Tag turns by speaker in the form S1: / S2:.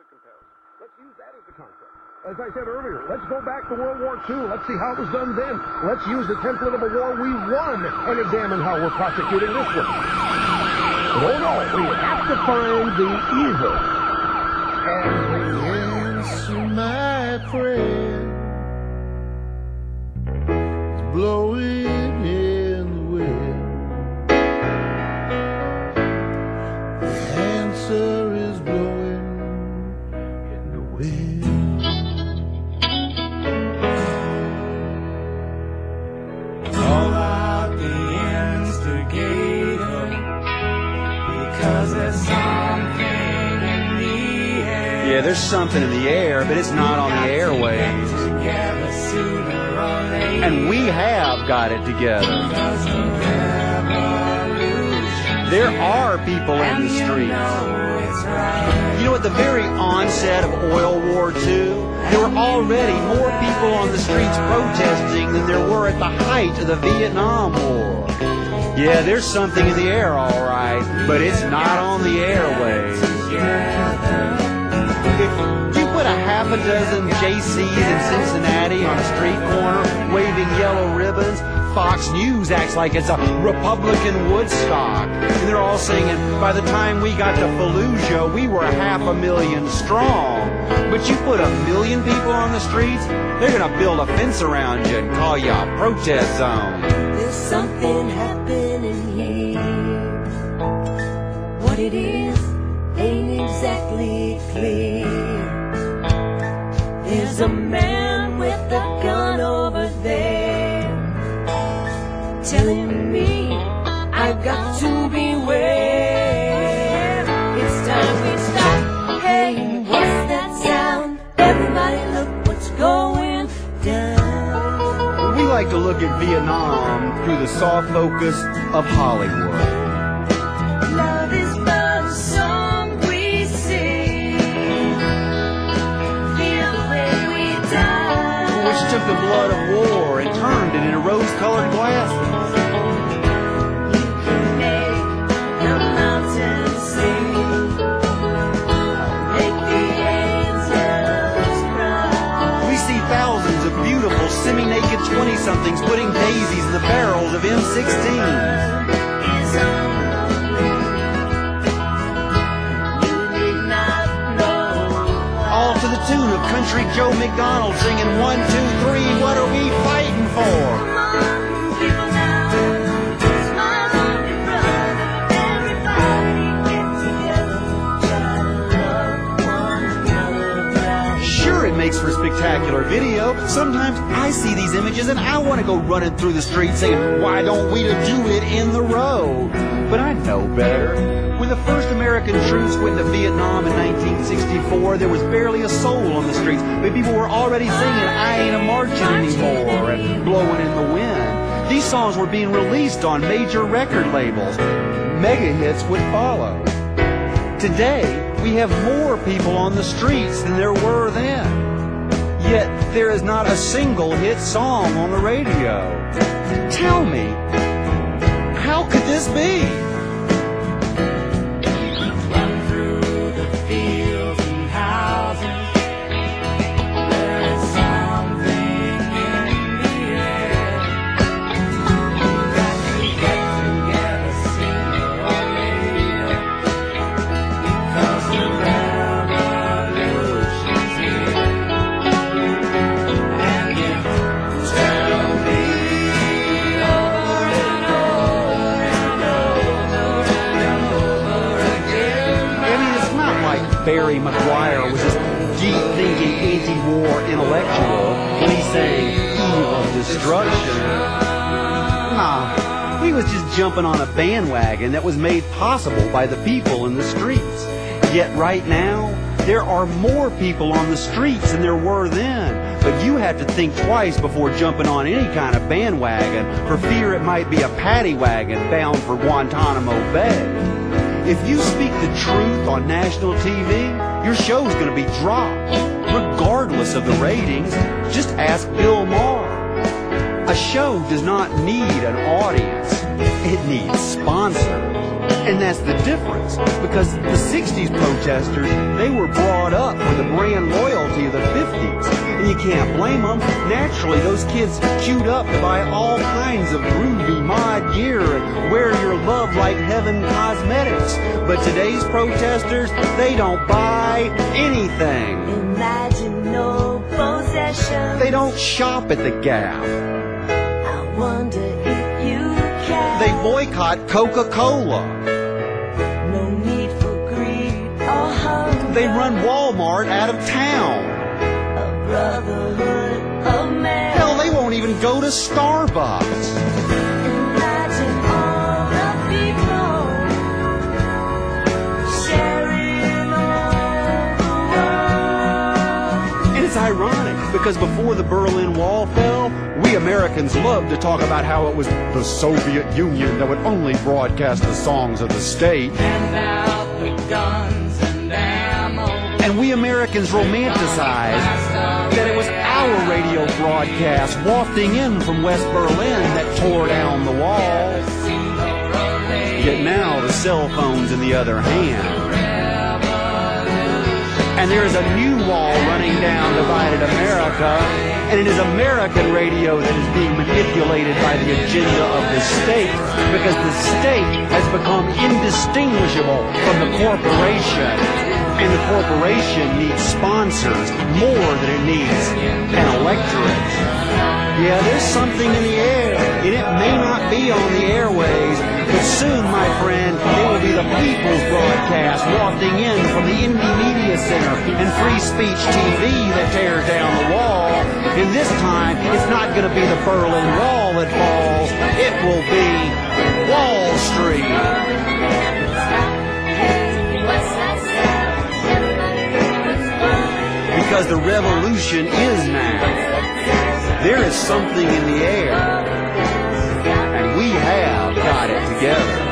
S1: comparison. Let's use that as the concept. As I said earlier, let's go back to World War II. Let's see how it was done then. Let's use the template of a war we won and examine how we're prosecuting this one. No, we have to find the evil.
S2: And the answer, my friend, is blowing in the wind. The answer is blowing in the wind.
S3: Call out the instigator, because there's something in the air.
S4: Yeah, there's something in the air, but it's not on the airwaves.
S3: Together sooner or later.
S4: And we have got it together. There are people in the streets. You know, at the very onset of Oil War II, there were already more people on the streets protesting than there were at the height of the Vietnam War. Yeah, there's something in the air, all right, but it's not on the airwaves. If you put a half a dozen JCs in Cincinnati on a street corner waving yellow ribbons, Fox News acts like it's a Republican Woodstock. And they're all singing, by the time we got to Fallujah, we were 500,000 strong. But you put 1 million people on the streets, they're going to build a fence around you and call you a protest zone.
S5: There's something happening here. What it is ain't exactly clear. There's a man with a gun over there telling me I got to beware. It's time we stop. Hey, what's that sound? Everybody look what's going down.
S4: We like to look at Vietnam through the soft focus of Hollywood.
S5: Love is but a song we sing. Feel the way we die.
S4: Which took the blood of war and turned it into rose-colored glasses.
S5: You can make the mountains sing. Make the angels cry.
S4: We see thousands of beautiful semi-naked 20-somethings putting daisies in the barrels of M16s.
S5: Is unruly. You need not know.
S4: All to the tune of Country Joe McDonald singing 1, 2, 3, what are we fighting for?
S5: Come on, people now. Smile on your brother. Everybody get together. Try to love one another right.
S4: Sure, it makes for spectacular video. Sometimes I see these images and I want to go running through the street saying, why don't we do it in the road? But I know better. When the first American troops went to Vietnam in 1964, there was barely a soul on the streets, but people were already singing, I ain't a-marching anymore, and blowing in the wind. These songs were being released on major record labels. Mega hits would follow. Today, we have more people on the streets than there were then. Yet, there is not a single hit song on the radio. Tell me, how could this be?
S3: Run through the fields and houses. There is something in the air. You got to get together sooner or later, because the revolution's here. And you tell me over and over and over and over again.
S4: I mean, it's not like Barry Maguire was this deep-thinking anti-war intellectual when he sang evil destruction. Nah, he was just jumping on a bandwagon that was made possible by the people in the streets. Yet right now, there are more people on the streets than there were then. But you have to think twice before jumping on any kind of bandwagon for fear it might be a paddy wagon bound for Guantanamo Bay. If you speak the truth on national TV, your show's going to be dropped. Regardless of the ratings, just ask Bill Maher. A show does not need an audience. It needs sponsors. And that's the difference, because the 60s protesters, they were brought up with the brand loyalty of the 50s. And you can't blame them. Naturally, those kids queued up to buy all kinds of groovy mod gear and wear your love like heaven cosmetics. But today's protesters, they don't buy anything.
S5: Imagine no possession.
S4: They don't shop at the Gap.
S5: I wonder if you can.
S4: They boycott Coca-Cola.
S5: No need for greed or hunger.
S4: They run Walmart out of town.
S5: A brotherhood of man.
S4: Hell, they won't even go to Starbucks.
S5: Imagine all the people sharing all the world.
S4: And it's ironic, because before the Berlin Wall fell, we Americans loved to talk about how it was the Soviet Union that would only broadcast the songs of the state.
S3: Hand out the guns and ammo.
S4: And we Americans romanticized that it was our radio broadcast wafting in from West Berlin that tore down the wall. Yet now the cell phone's in the other hand. And there is a new wall running down divided America, and it is American radio that is being manipulated by the agenda of the state, because the state has become indistinguishable from the corporation, and the corporation needs sponsors more than it needs an electorate. Yeah, there's something in the air, and it may not be on the airways, but soon, my friend, it will be the people's broadcast wafting in from the Indie Media Center and Free Speech TV that tears down the wall. And this time, it's not going to be the Berlin Wall that falls. It will be Wall Street. Because the revolution is now. There is something in the air. And we have got it together.